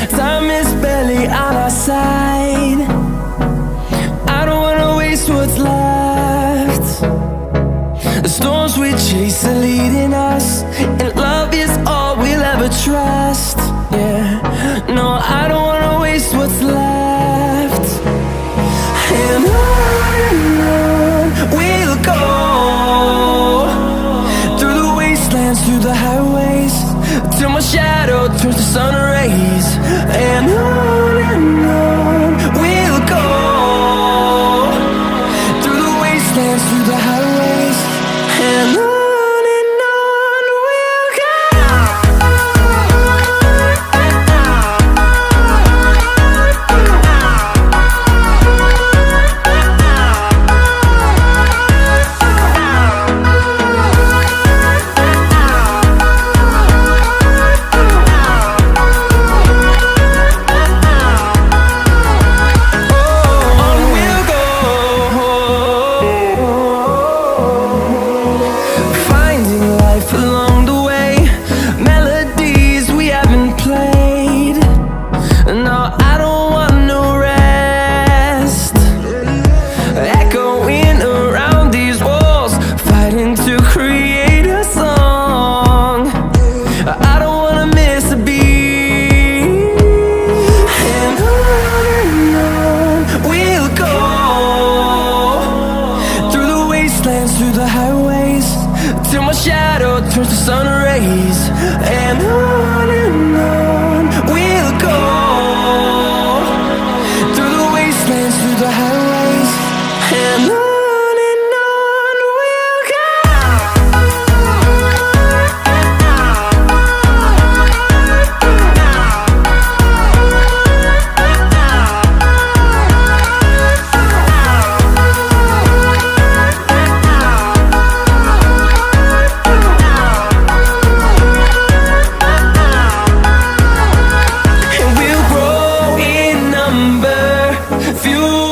Time is barely on our side. I don't wanna waste what's left. The storms we chase are leading us, and love is all we'll ever trust. Yeah, no, I don't wanna waste what's left. And on we'll go, through the wastelands, through the highways, till my shadow turns to sun